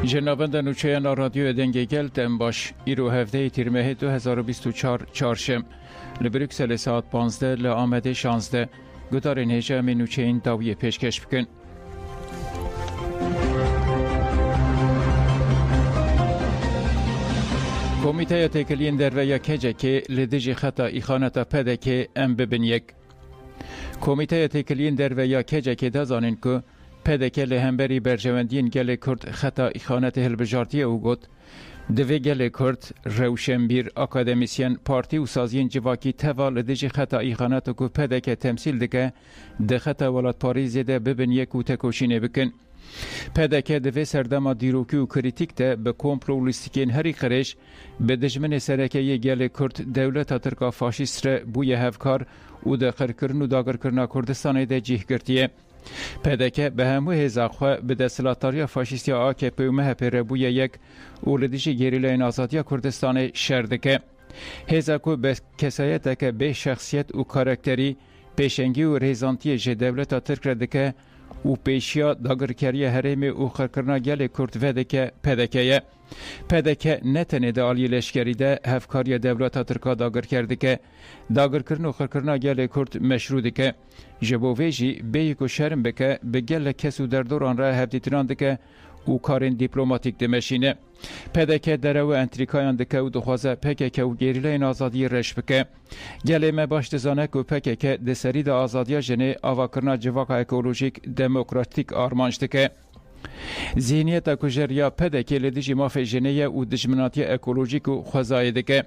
جنابند نوچهان رادیو دنگه گل دم باش ایرو هفته تیرمه 2024 چارشم لبروکسل ساعت 15 لآمده 16 گدارین هجه من نوچهین داویه پیشکش بکن. کمیته تکلین در ویا کجه که لدیج خطا ایخانتا پده که ام ببین یک. کمیته تکلین در ویا کجه که دازانین که پده که لهمبری برجواندین گل کرد خطا ایخانت هلبجارتی او گود دوی گل کرد روشنبیر اکادمیسین پارتی و سازین جواکی توا لدیج خطا ایخانت که پده که تمثیل دکه ده خطا ولاد پاریزی ده ببین یک و تکوشینه بکن. پده که دوی سردما دیروکی و کریتیک ده به کمپلولیستیکین هری خرش به دجمن سرکه یه گل کرد دولت ترکا فاشیست را بوی هفکار و ده خرکرن و داگر کرنا کردستان ده جیه گرتیه. پده که به همو هزاخواه به دستلاتاریا فاشیستی AKP و مهپره بوی یک اولدیش گریلین آزادیا کردستان شردکه. هزاکو به کسایت که به شخصیت و کارکتری پیشنگی و ریزانتی جه دولت ترک ردکه و پیشیا داگرکری حریم و خرکرنا گل کرد وده که پدکه پدکه نتنه ده آلی لشکری ده هفکاری دولت ترکا داگر کرده که داگر کرن و خرکرنا گل کرد مشروع ده که جبوویجی بیک و شرم بکه به گل کسو در دوران را هفدیتران ده که او کارین دیپلوماتیک ده مشینه پدکه درو انتریکایان ده که او دخوازه پکه و گریلین آزادی رش بکه گله ما باش دزانه که پکه ده سری ده آزادی جنه آواکرنا جواک اکولوژیک دموکراتیک آرمانش ده که ذهنیت کجریا پده که لدیجی مافی جنیه و دجمناتی اکولوژیک و خوزای دکه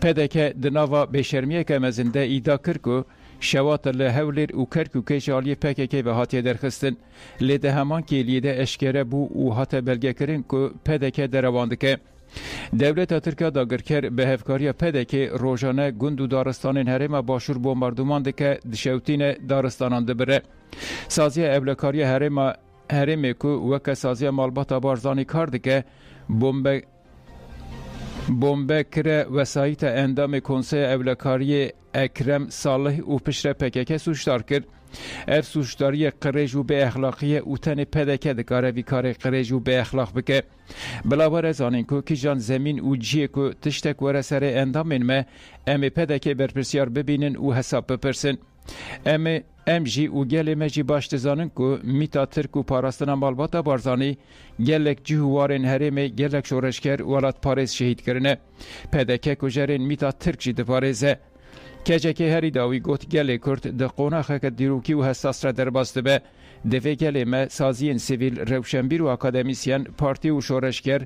پده که دناوا بشرمیه که مزنده ایدا کرکو شوات لحولیر و کرکو که جالی پکه که به هاتی درخستن لیده همان که لیده اشکره بو و هات بلگه کرن که پده که درواند که دولت ترکیه داگرکر به هفکاری پده که روزانه گند و دارستان هرم باشور بومباردمان دکه دشوتین دارستانان دبره سازی ابلکاری هرمی که وکه سازی مالباتا بارزانی کرده که بمبه کره وسایت اندام کنسه اولکاری اکرم صالح و پشت پکه سوشدار کرد. اف سوشداری قریجو به اخلاقی او تن پدکه دکاره ویکار قریجو به اخلاق بکه. بلاور از آنین که جان زمین و جیه که تشتک ور سر اندامین ما امی پدکه برپرسیار ببینن و حساب بپرسن. ام جی و گل مجی باش دزانن که میتا ترک و پاراستنا مالباتا بارزانی گلک جهوارن هرم گلک شورشکر ولات پاریز شهید کرنه پدکه کجرین میتا ترک جی دپاریزه کجه که هری داوی گوت گل کرد ده قوناخه که دیروکی و حساس را در باسته به دوی گل ما سازین سیویل روشنبیر و اکادمیسین پارتی و شورشکر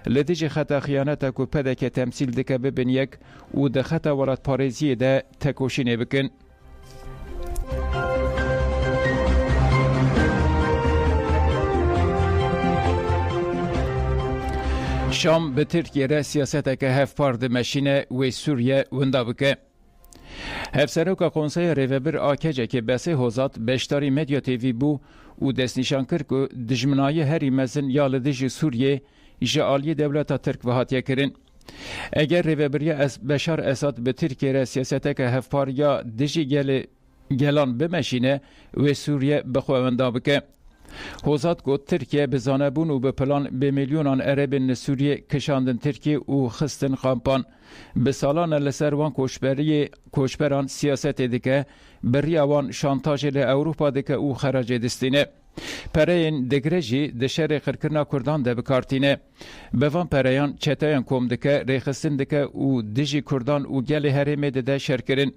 لدیج خطا خیانت که پدکه تمثیل دکه ببین یک و ده خطا ولات پاریزی ده تکوشینه بکن. شام به ترکیه را سیاست که هف پارد مشینه و سوریه وندا بکه. هف سروکا قونسای ریوبر آکجه که بسه حوزات بشتاری مدیا تیوی بو و دست نشان کرد که دجمنای هری مزن یا لدیج سوریه جعالی دولت ترک و هاتیه کرن. اگر ریوبری از بشار اساد به ترکیه را سیاست که هف پار یا دجی گلان بمشینه و سوریه بخواه وندا بکه. حوزات گوت ترکیه به زانبون و به پلان به میلیونان عرب سوریه کشاندن ترکیه و خستن خامپان به سالان لسر وان کوشبران سیاست دیگه بری اوان شانتاج ل اروپا دیگه او خراج دستینه پرین دگرجی د شر خرکرنا کردان ده بکارتینه به وان پریان چتایان کوم دیگه ریخستن دیگه او دجی کردان و گل هرم ده شرکرین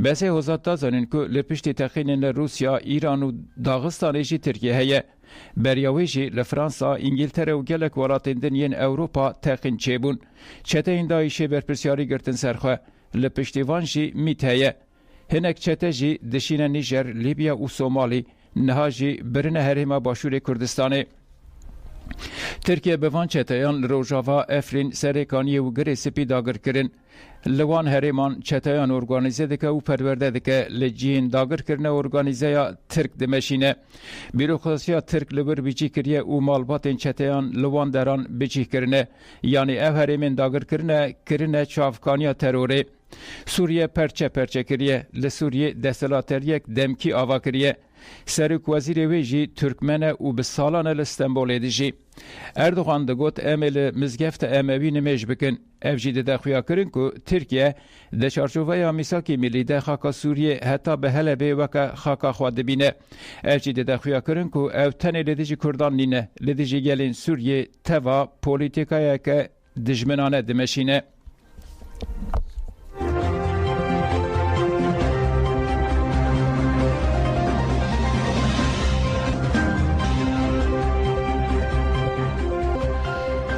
بسه حوزات دازانین که لپشتی تخینین روسیا، ایران و داغستان جی ترکیه هیه. بریاوی جی لفرانسا، انگلتره و گلک ولاتین دنین اوروپا تخین چه بون. چته این دایشه برپرسیاری گرتن سرخواه. لپشتی وان جی میت هیه. هنک چته جی دشین نیجر، لیبیا و سومالی نها جی برن هرما باشور کردستانه. ترکیه به وان چتایان روجاوا افرین سرکانی و گری سپی داگر کرن لوان هریمان چتایان ارگانیزه دکه و پرورده دکه لجین داگر کرنه ارگانیزه یا ترک دمشینه بیروکراسی ترک لبر بیچی کریه و مالبات چتایان لوان دران بیچی کرنه یعنی او هریمن داگر کرنه چافکانی تروره سوریه پرچه کریه لسوریه دستلاتر یک دمکی آوا کریه سرک وزیر ویجی ترکمنه و به سالان الاستنبول دیجی. اردوغان دگوت امل مزگفت اموی نمیج بکن. افجی ده خویا کرن که ترکیه ده چارچوبه میثاق ملی ده خاکا سوریه حتی به هلبه وکا خاکا خواد بینه. افجی ده خویا کرن که او تنه لدیجی کردان نینه. لدیجی گلین سوریه توا پولیتیکای که دجمنانه دمشینه.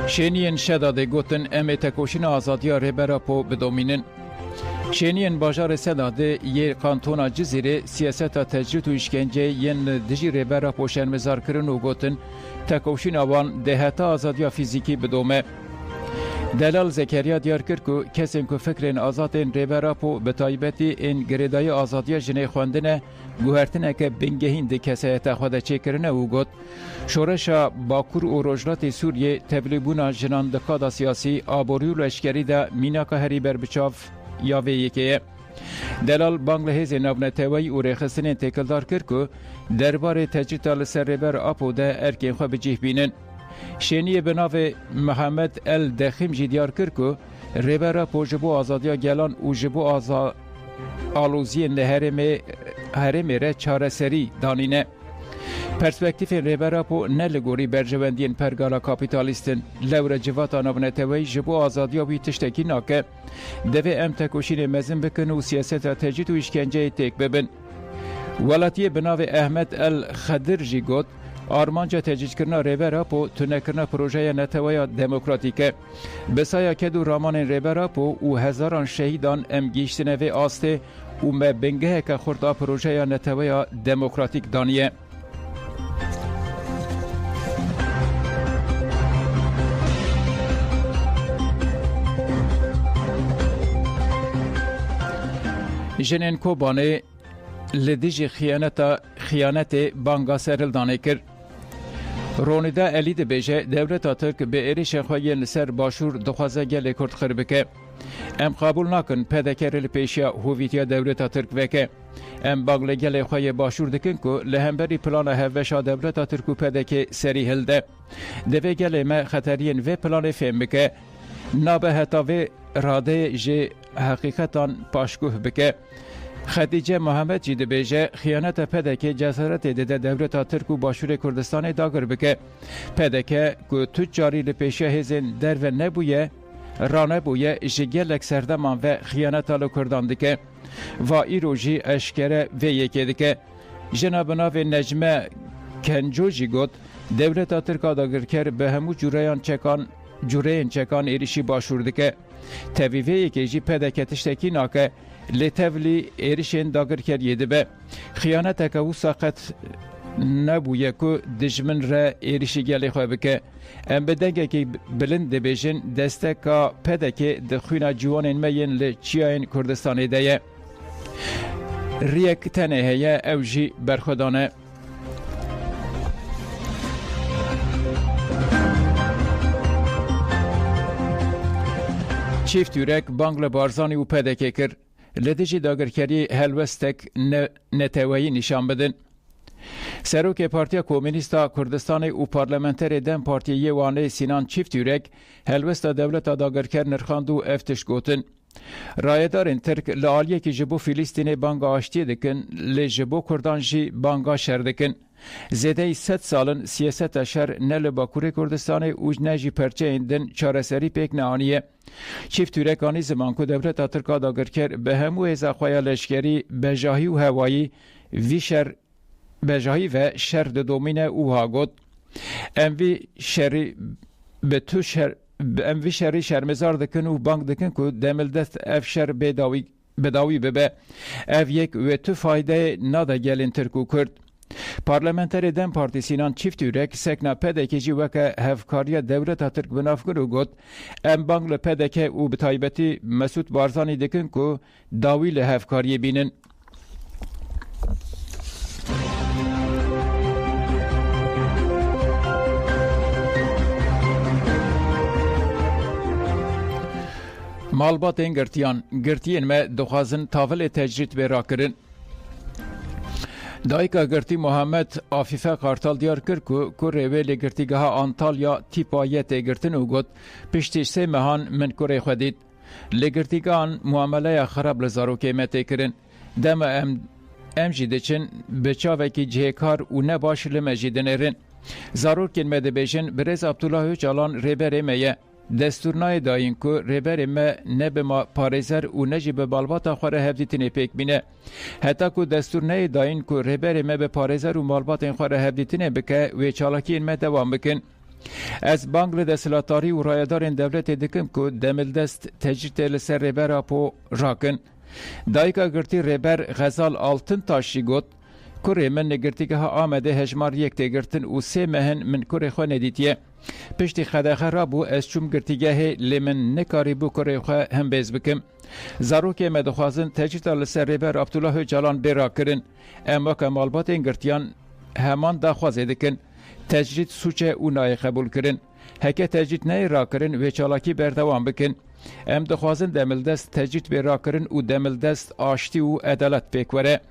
شینین شداده گوتن ام تکوشین آزادیا ریبرا پو بدومینن. شینین باجار سداده یه کانتونا جزیره سیاست تجرید و اشکنجه ین دجی ریبرا پو شرمزار کرن و گوتن تکوشین آوان دهتا آزادیا فیزیکی بدومه. دلال زکریا دیار کرد که کسیم که فکرین آزاد این ریبرا پو به تایبتی این گریدای آزادیا جنه خوندنه گوهرتنه که بنگهین ده کسایت خود چه کرنه و گوت شورشا باکور و روجلات سوریه تبلیبونا جنان دکادا سیاسی آبوریو لشکری ده میناکا هری بر بچاف یاوه یکیه. دلال بانگلهیز نابنتوی و ریخستنین تکلدار کرد که دربار تجریتا لسر ریبر آپو ده ارکین خواه بجیه بینن. شینی به نام محمد الدخیم جدیار کرد که ریبر آپو جبو آزادیا گلان و جبو آلوزی هرم ره چاره سری دانینه. پرسپکتیف ریبر پو نلگوری برجوندین پرگالا کاپیتالیستن لور جواتا نابنتوی جبو آزادیا بی تشتکی ناکه دوی ام تکوشین مزن بکن و سیاست تجید و اشکنجه تک ببن. ولاتی بناو احمد الخدرجی گوت آرمانجا تجید کرنا ریبر پو تونه کرنا پروژه نتوی دموکراتیکه. بسایا کدو رامان ریبر پو و هزاران شهیدان ام گیشتنه و آسته و مبنگه که خورده پروژه نتوی دموکراتیک دانیه. جنین کوبانه لدیج خیانت بانگا سرل دانه کرد. رونیده علی ده بیجه دولت ترک به ایریش خواهی نسر باشور دخوازه گل کرد خربکه. ام قبول نکن پدکر پیشیا هویتیا دولت ترک وکه. ام باغل گل خواهی باشور دکن که لهمبری پلان هفشا دولت ترک و پدک سری هلده. دوی گل ما خطرین و پلان فهم بکه. نابه حتا و راده جه حقیقتان پاشکوه بکه. خدیجه محمد جی دبیجه خیانت پدکه جسارت دیده دولت ترک و باشور کردستان داگر بکه. پدکه که تجاری لپیشه هزین در و نبویه رانه بویه جگلک سردمان و خیانت آلو کردان دکه و ایروژی اشکره و یکی دکه. جناب ناو نجمه کنجوجی گوت دولت ترک داگر کر به همو جوره چکان ایریشی باشور دکه. تویوه یکی جی پدکه تشتکی ناکه لتولی ایریشین داگر کریده به خیانت که او ساقت نبویه که دجمن را ایریشی گلی خواه بکه. ام بدنگه که بلند بیشن دسته که پدکه دخوینا جوانین مین لچیاین کردستانی ده ریک تنه هیه اوجی برخودانه. چیف تورک بانگل بارزانی و پدکه کر لدیجی داگرکری هلوستک نتوایی نشان بدن. سروک پارتیا کمونیستا کردستان و پارلمانتر دم پارتی یوانه سینان چیف تورک هلوستا دولت داگرکر نرخاند و افتش گوتن. رایدارین ترک لعالیه که جبو فیلیستین بانگا آشتی دکن لجبو کردان جی بانگا شر دکن. زیده 100 سالن سیاست شر نل باکور کردستان اوج نجی پرچه ایندن چارسری پیک نهانیه. چیف تورکانی زمان که دولت ترکا داگر کر به همو ازاخواه لشکری بجاهی و هوایی بجاهی و شر دومین اوها گود. اموی شری به تو اموی شری شرمزار دکن و بانک دکن که دمل دست اف شر بداوی ببه. اف یک و تو فایده نادا گلین ترکو کرد. پارلمانتر دم پارتی سینان چیف تورک سکنا پدکه جی وکه هفکاری دولت ترک بنافگر و گود ام بانگل پدکه و بتایبتی مسعود بارزانی دکن که داوی لهفکاری بینن. مالباتین گرتین ما دخوازن تاول تجرید برا کرن. دایکا گرتی محمد آفیفه قارتال دیار کرد که روی لگرتیگاه آنتالیا تیپایت گرتن و گوت پشتی سه مهان من کره خودید. لگرتیگان معامله خراب لزاروکی مته کرن. دم ام جیده چن بچاوه که جهکار و نباش لمجیدن ارن. ضرور کن مده بیشن برز عبدالله جالان ریبر میه. دستورنای داین که ریبر ما نبه ما پارزر و نجی به بالباتا خوره هفدیتینه پیک بینه. حتی که دستورنای داین که ریبر ما به پارزر و مالباتا خوره هفدیتینه بکه و چالاکی این ما دوام بکن. از بانگل دستلاتاری و رایدارین دولت دکم که دمل دست تجریت لسر ریبر اپو راکن. دایکا گرتی ریبر غزال آلتن تاشی گوت کره من نگرتیگه ها آمده هجمار یک تگرتن و سه مهن من کره خواه ندیتیه. پشتی خداخه را بو از چوم گرتیگه لیمن نکاری بو کره خواه هم بیز بکم. زاروک مدخوازن تجریت لسر ریبر عبدالله جالان بیرا کرن. اما که مالبات این گرتیان همان دا خوازه دکن. تجریت سوچه او نای قبول کرن. هکه تجریت نای را کرن و چالاکی بردوام بکن. ام دخوازن دمل دست تجریت بیرا کرن و دمل دست آشتی و عدالت پیکوره.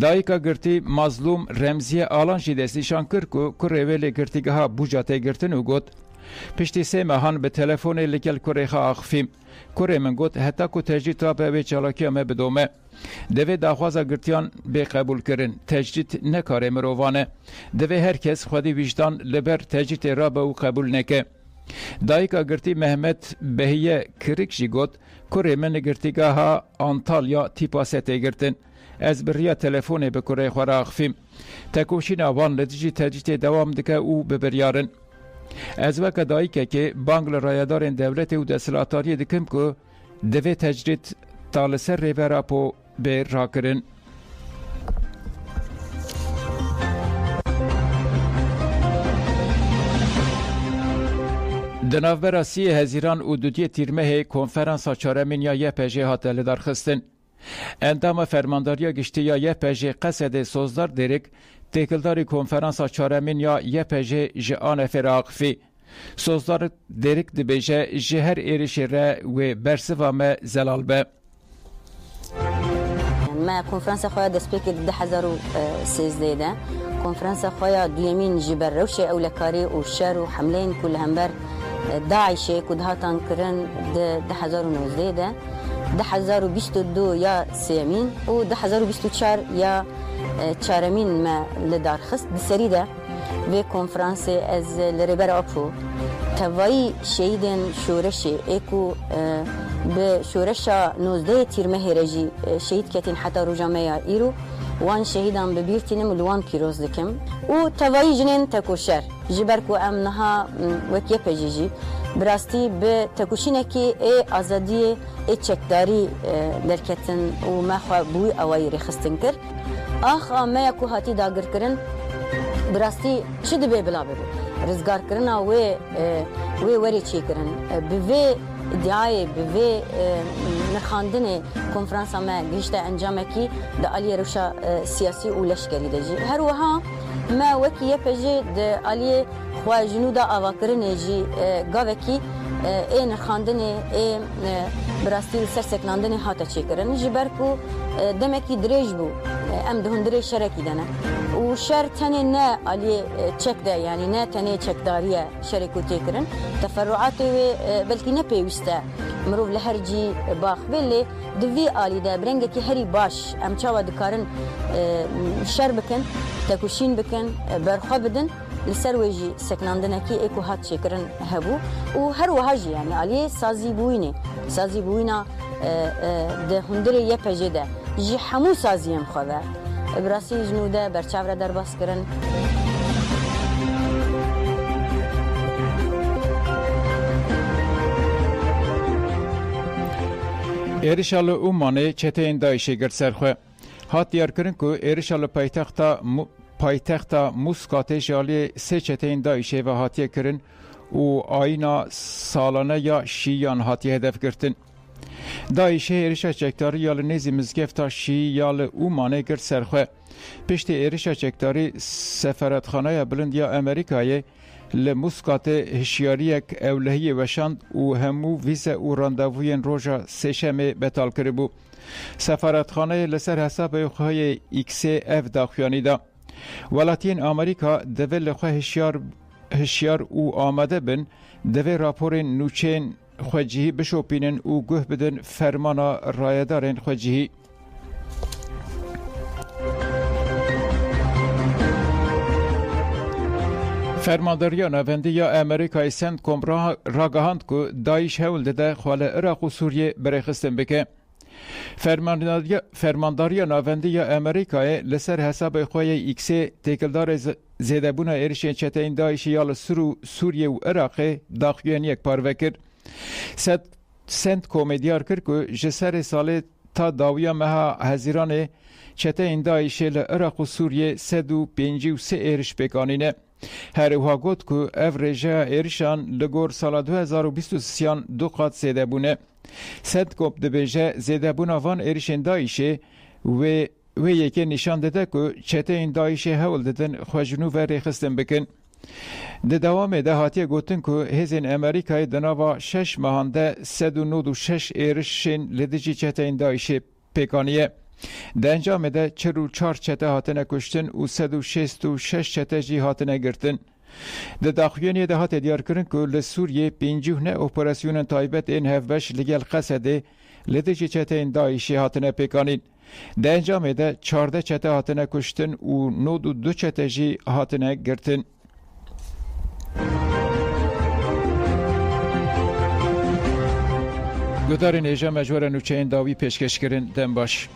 دایکا گرتی مظلوم رمزی آلان جیدستی شانکر که روی گرتیگه ها بوجاته گرتن و گوت پشتی سه مهان به تلفون لگل کره خواه آخفیم کره من گوت حتی که تجریت را به چالاکی همه بدومه دوی داخوازا گرتیان به قبول کرن تجریت نکاره مروانه دوی هر کس خودی وجدان لبر تجریت را به او قبول نکه دایکا گرتی محمد بهیه کرک جی گوت کره من گرتیگه ها آنتالیا تیپاسته گرتن از بریا تلفون به کره خواه آخفیم تکوشین آوان لدیجی تجریت دوام دکه او ببریارن از وقت دایکه که بانگل رایدارین دولت و دستلاتاری دکم که دوی تجریت تالسر ریبرا پو به را کرن. دنافبرا 30 هزیران و دودی تیرمه کنفرانسا چارمین یا یه پژه هاتل درخستن. اندام فرمانداریا گشتی یا یه پژه قصد سوزدار درک تکلداری کنفرانسا چارمین یا یه پژه جان فراغفی. سوزدار درک دبیجه جهر ایرش را و برسوا ما زلال به. ما کنفرانس خواه دست پیک 2013 ده کنفرانس خواه دویمین جبر روش اولکاری و شر و حملین کل همبر داعشه کدها تانکرن 2019 ده 2022 یا سیمین و 2024 یا چارمین ما لدار خست بسری ده و کنفرانس از لربر اپو توایی شهیدن شورش ایکو به شورش 19 تیرمه رجی شهید کتین حتی روجامه ایرو وان شهیدان ببیرتینم لوان پیروز دکم و توایی جنین تکوشر جبرکو امنها وکیه پجیجی براستی به تکوشینه که ای آزادی ای چکداری درکتن و مخوا بوی اوایی رخستن کر آخ آمه یکو هاتی داگر کرن براستی چی دبی بلا ببو رزگار کرن و وری چی کرن به ادعای به نخاندن کنفرانس ما گشت انجام کی د علی روشا سیاسی و لشکری دجی هر وها ما وکی پجی د علی خوا جنودا اواکرن جی گاوکی این خاندن این براستی سرسکناندن هاتا چی کرن جبرکو دمکی دریج بو ام دهندری شرکی دنه و شر تنه نه علی چک ده یعنی نه تنه چکداریه شرکو تکرن تفرعات و بلکی نه پیوسته مروف لهرجی باخ بله دوی علی ده برنگه که هری باش ام چاوا دکارن شر بکن تکوشین بکن برخوا بدن لسر وجی سکناندنه کی اکو هات چکرن هبو و هر وهاجی یعنی علی سازی بوینا ده هندری یه پجده جی همو سازیم خواه براسی جنوده برچاوره در باس کرن ایرشال اومانه چته این دایشه گرد سرخواه هات دیار کرن که ایرشال پایتختا موسکاته جالی سه چته این دایشه و هاتیه کرن و آینا سالانه یا شیان هاتیه هدف گرتن دایشه ایرشا چکداری یال نیزی مزگفتا شی یال اومانه گرد سرخواه پشت ایرشا چکداری سفارتخانه بلند یا امریکای لمسقات هشیاریک اولهی وشاند و همو ویزا و رانداوین روژا سشمه بتال کربو. سفارتخانه لسر حساب خواه ایکس اف داخوانی دا. ولاتین آمریکا دوه لخواه هشیار و آمده بن دوه راپور نوچین خوجهی بشوپینن و گوه بدن فرمانا رایدارن خوجهی. فرمانداریا نوندی امریکای سند کم راگهاند که داعش هول ده خواله عراق و سوریه برخستن بکه. فرمانداریا نوندی امریکای لسر حساب خواه ایکس تکلدار زیدبون ارشین چتین داعشی یال سوریه و عراق داخوین یک پاروه کرد. سند کومیدیار کرد که جسر سال تا داویا مها هزیران چتین داعشی لعراق و سوریه 153 ارش بکانینه. هر اوها گوت که او رژه ایرشان لگور سال 2023 دو قات زیده بونه. سد کب دبیجه زیده بونه وان ایرشن دایشه و یکی نشان داده که چته این دایشه هول دادن خوشنو و ریخستن بکن. ده دوام ده هاتی گوتن که هزین امریکای دناوا 6 ماهانده 196 ایرشن لدیجی چته این دایشه پیکانیه. ده انجام ده 44 چته هاتنه کشتن و 166 چته جی هاتنه گرتن. ده داخوینی ده هات دیار کرن که لسوریه 50 اپراسیون تایبت این هفبش لگل قصده لده چته این دایشی هاتنه پیکانین. ده انجام ده 14 چته هاتنه کشتن و 92 چته جی هاتنه گرتن. گدار نیجا مجور نوچه این داوی پیشکش کرن دن باش.